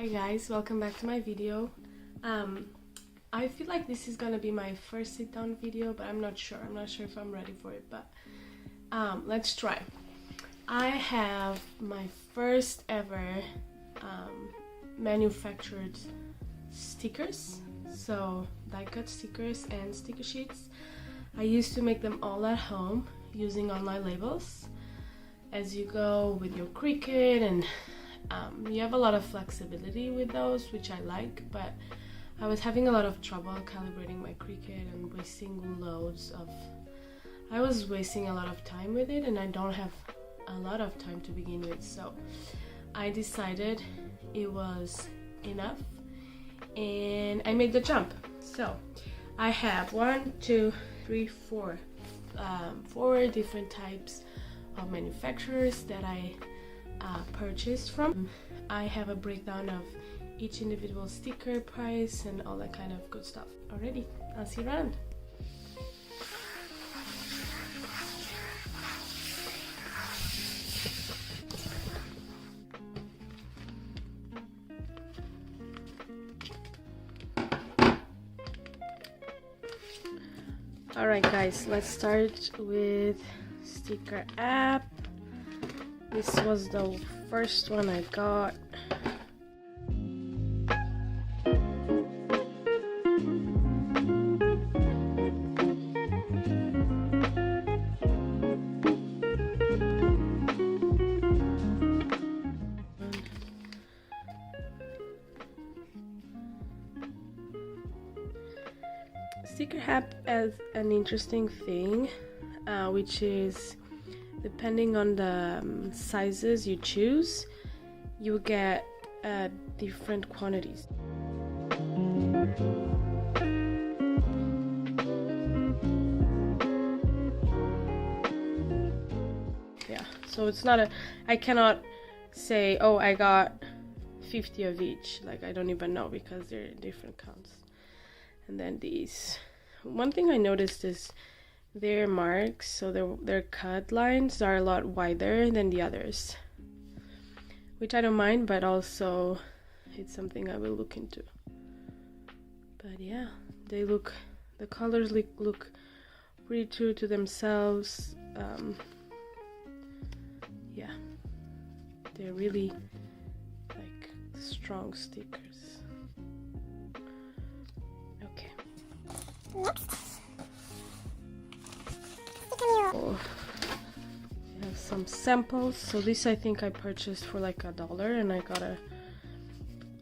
Hi guys, welcome back to my video. I feel like this is gonna be my first sit down video, but I'm not sure if I'm ready for it, but let's try. I have my first ever manufactured stickers, so die cut stickers and sticker sheets. I used to make them all at home using online labels as you go with your Cricut, and you have a lot of flexibility with those, which I like, but I was having a lot of trouble calibrating my Cricut and I was wasting a lot of time with it, and I don't have a lot of time to begin with, so I decided it was enough and I made the jump. So I have four different types of manufacturers that I purchased from. I have a breakdown of each individual sticker price and all that kind of good stuff. Alrighty, I'll see you around. Alright guys, let's start with sticker app. This was the first one I got. Sticker app has an interesting thing, which is depending on the sizes you choose, you get different quantities. Yeah, so it's not I cannot say, oh, I got 50 of each. Like, I don't even know because they're different counts. And then these. One thing I noticed is their marks, so their cut lines are a lot wider than the others, which I don't mind, but also it's something I will look into. But yeah, the colors look pretty true to themselves. Yeah, they're really like strong stickers. Okay. Oh, we have some samples. So this I think I purchased for like $1, and I got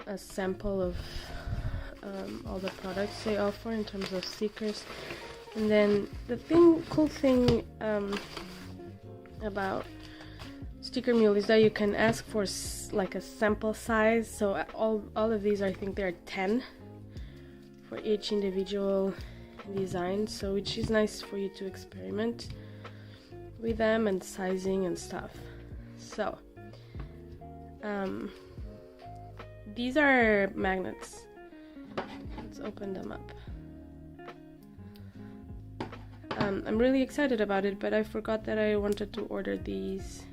a sample of all the products they offer in terms of stickers. And then the cool thing about Sticker Mule is that you can ask for like a sample size. So all of these, I think there are 10 for each individual design, so which is nice for you to experiment with them and sizing and stuff. So these are magnets. Let's open them up. I'm really excited about it, but I forgot that I wanted to order these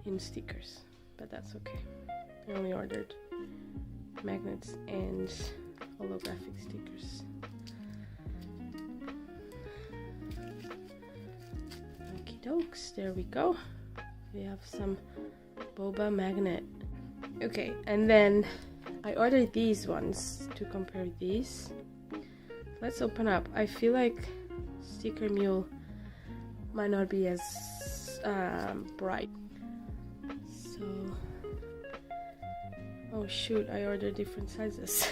in stickers, but that's okay. I only ordered magnets and holographic stickers. Okie dokes, there we go. We have some boba magnet. Okay, and then I ordered these ones to compare these. Let's open up. I feel like Sticker Mule might not be as bright. So, oh shoot, I ordered different sizes.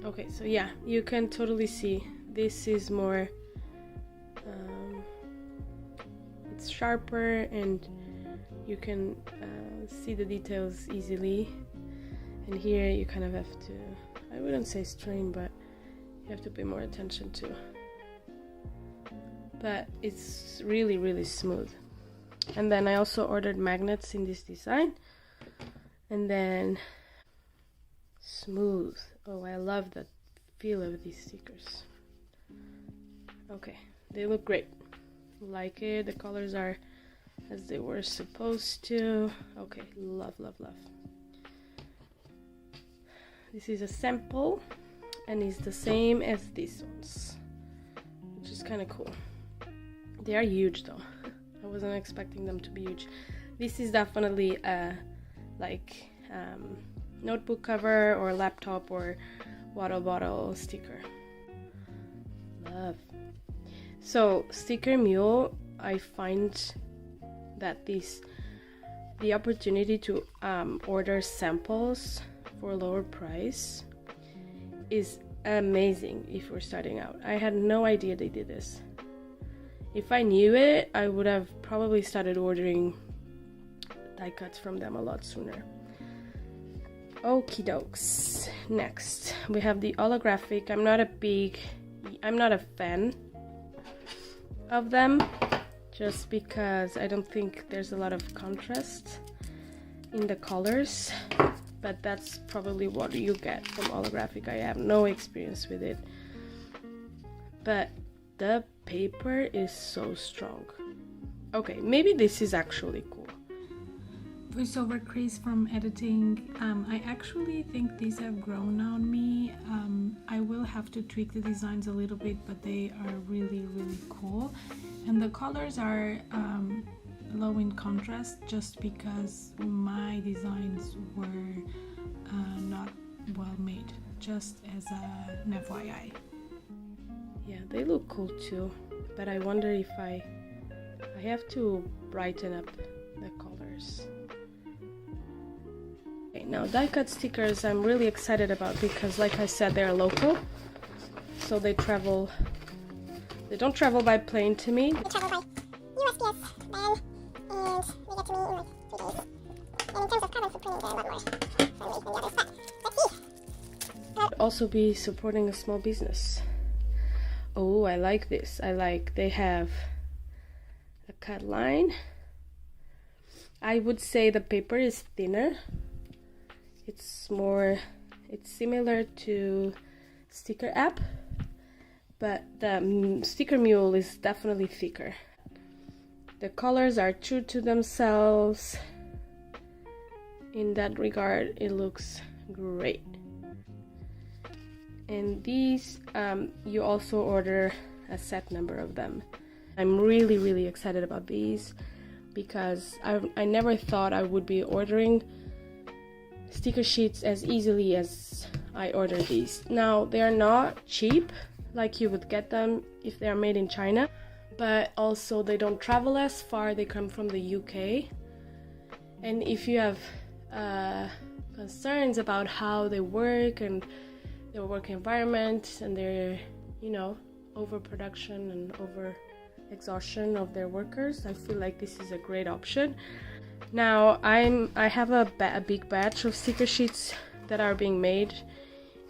Okay, so yeah, you can totally see this is more, it's sharper and you can see the details easily. And here you kind of have to, I wouldn't say strain, but you have to pay more attention to. But it's really, really smooth. And then I also ordered magnets in this design. And then smooth. Oh, I love the feel of these stickers. Okay, they look great. Like it. The colors are as they were supposed to. Okay, love, love, love. This is a sample and it's the same as these ones, which is kind of cool. They are huge though. I wasn't expecting them to be huge. This is definitely a notebook cover or laptop or water bottle sticker. Love. So sticker mule, I find that the opportunity to order samples for a lower price is amazing if we're starting out. I had no idea they did this. If I knew it, I would have probably started ordering die cuts from them a lot sooner. Okie dokes. Next, we have the holographic. I'm not a fan of them, just because I don't think there's a lot of contrast in the colors, but that's probably what you get from holographic. I have no experience with it, but the paper is so strong. Okay, maybe this is actually cool. Voiceover craze from editing. I actually think these have grown on me. I will have to tweak the designs a little bit, but they are really, really cool. And the colors are low in contrast just because my designs were not well made, just as an FYI. Yeah, they look cool too, but I wonder if I have to brighten up the colors. Okay, now die cut stickers I'm really excited about because, like I said, they're local, so they don't travel by plane to me. We travel by USPS van, and they get to me in like 3 days. And in terms of carbon footprint, they're a lot more friendly than the others, but let's see. Could also be supporting a small business. Oh, I like this. They have a cut line. I would say the paper is thinner. It's similar to Sticker App, but the Sticker Mule is definitely thicker. The colors are true to themselves. In that regard, it looks great. And these, you also order a set number of them. I'm really, really excited about these because I never thought I would be ordering sticker sheets as easily as I ordered these. Now, they are not cheap like you would get them if they are made in China, but also they don't travel as far. They come from the UK. And if you have concerns about how they work and their work environment and their, overproduction and over exhaustion of their workers, I feel like this is a great option. Now I have a big batch of sticker sheets that are being made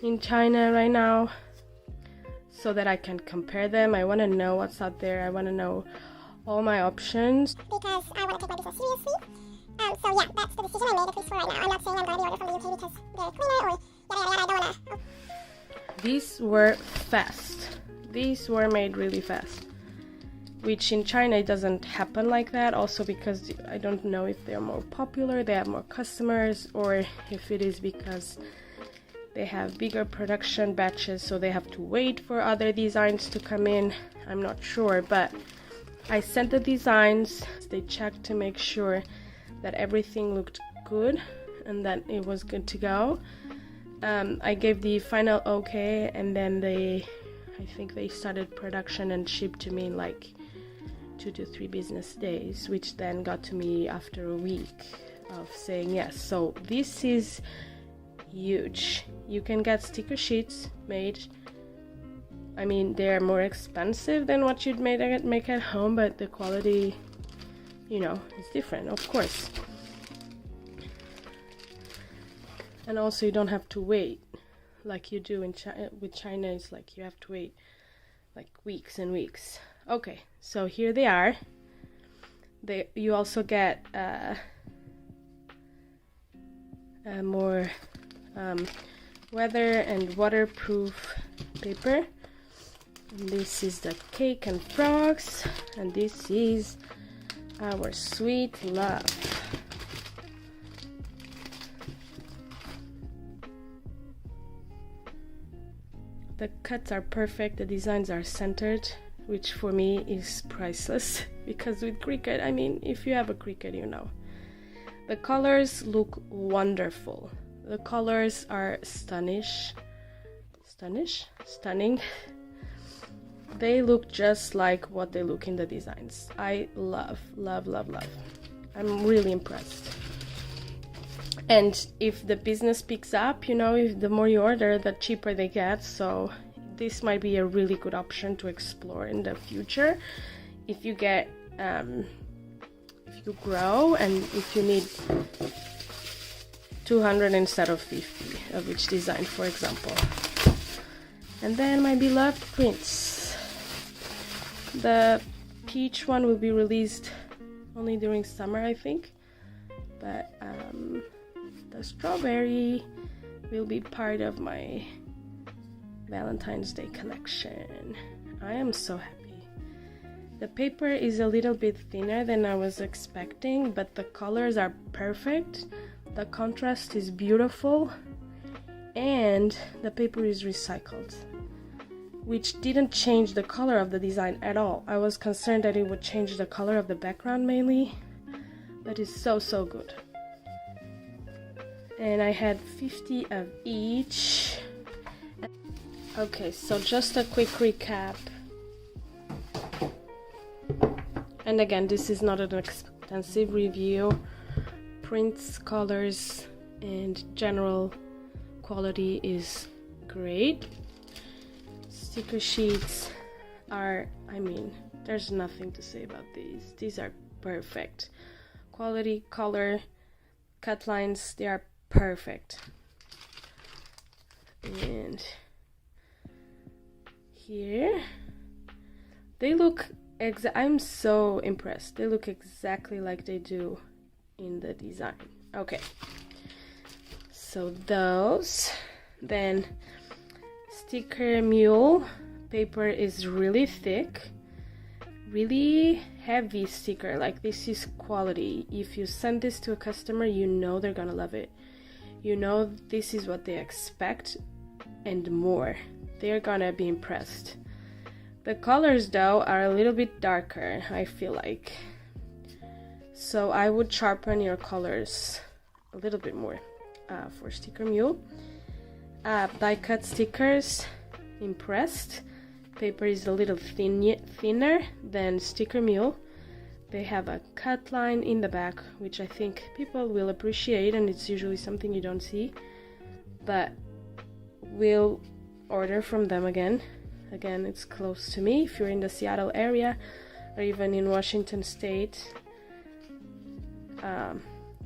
in China right now, so that I can compare them. I want to know what's out there. I want to know all my options. Because I want to take my business seriously. So yeah, that's the decision I made, at least for right now. I'm not saying I'm going to be ordered from the UK because they're cleaner or yada yada yada. I don't want to. These were fast. These were made really fast, which in China it doesn't happen like that. Also because I don't know if they're more popular, they have more customers, or if it is because they have bigger production batches, so they have to wait for other designs to come in. I'm not sure, but I sent the designs. They checked to make sure that everything looked good and that it was good to go. I gave the final okay, and then I think they started production and shipped to me in like 2 to 3 business days, which then got to me after a week of saying yes. So this is huge. You can get sticker sheets made. I mean, they're more expensive than what you'd make at home, but the quality, is different, of course. And also you don't have to wait like you do in China. With China, it's like you have to wait like weeks and weeks. Okay, so here they are. You also get more weather and waterproof paper. And this is the cake and frogs, and this is Our sweet love. The cuts are perfect, the designs are centered, which for me is priceless because with Cricut, I mean, if you have a Cricut, you know. The colors look wonderful. The colors are stunning. They look just like what they look in the designs. I love. I'm really impressed. And if the business picks up, you know, if the more you order, the cheaper they get. So this might be a really good option to explore in the future. If you get, if you grow and if you need 200 instead of 50 of each design, for example. And then my beloved prints. The peach one will be released only during summer, I think. But the strawberry will be part of my Valentine's Day collection. I am so happy. The paper is a little bit thinner than I was expecting, but the colors are perfect. The contrast is beautiful, and the paper is recycled, which didn't change the color of the design at all. I was concerned that it would change the color of the background mainly, but it's so good. And I had 50 of each. Okay, so just a quick recap. And again, this is not an extensive review. Prints, colors, and general quality is great. Sticker sheets are, I mean, there's nothing to say about these. These are perfect. Quality, color, cut lines, they are perfect. And here they look I'm so impressed. They look exactly like they do in the design. Okay, so those. Then sticker mule paper is really thick, really heavy sticker. Like, this is quality. If you send this to a customer, you know they're gonna love it. You know this is what they expect and more. They're gonna be impressed. The colors though are a little bit darker, I feel like. So I would sharpen your colors a little bit more for sticker mule. Die cut stickers, impressed. Paper is a little thinner than sticker mule. They have a cut line in the back, which I think people will appreciate, and it's usually something you don't see, but we'll order from them again. Again, it's close to me. If you're in the Seattle area or even in Washington State,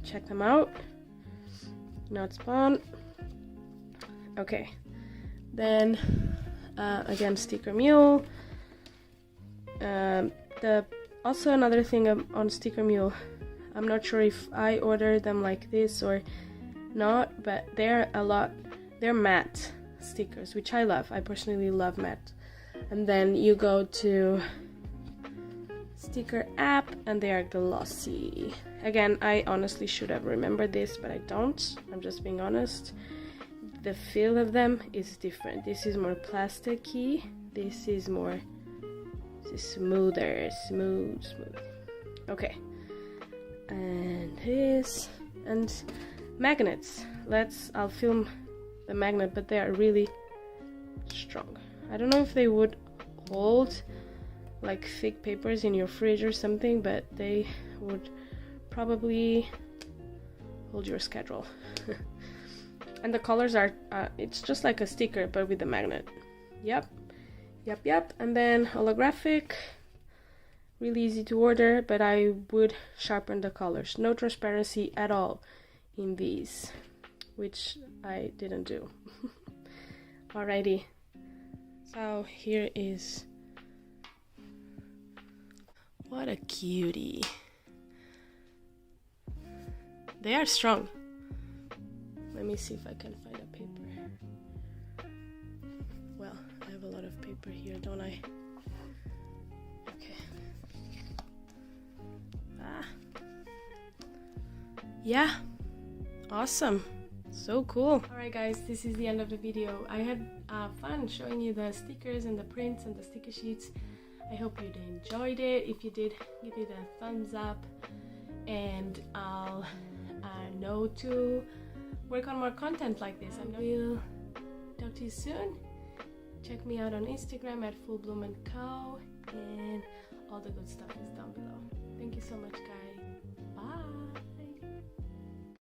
check them out. Not spawn. Okay, then again, sticker mule. Also another thing on sticker mule, I'm not sure if I ordered them like this or not, but they're matte stickers, which I love. I personally love matte. And then you go to sticker app and they are glossy. Again, I honestly should have remembered this, but I don't. I'm just being honest. The feel of them is different. This is more plasticky. This is smoother, smooth. Okay. And this, and magnets. I'll film the magnet, but they are really strong. I don't know if they would hold like thick papers in your fridge or something, but they would probably hold your schedule. And the colors are, it's just like a sticker, but with a magnet. Yep. And then holographic, really easy to order, but I would sharpen the colors. No transparency at all in these, which I didn't do. Alrighty. So here is, what a cutie. They are strong. Let me see if I can find a paper. Well, I have a lot of paper here, don't I? Okay. Yeah, awesome. So cool. Alright guys, this is the end of the video. I had fun showing you the stickers and the prints and the sticker sheets. I hope you enjoyed it. If you did, give it a thumbs up, and I'll know to work on more content like this. And we'll talk to you soon. Check me out on Instagram at fullbloomandco, and all the good stuff is down below. Thank you so much, guys. Bye.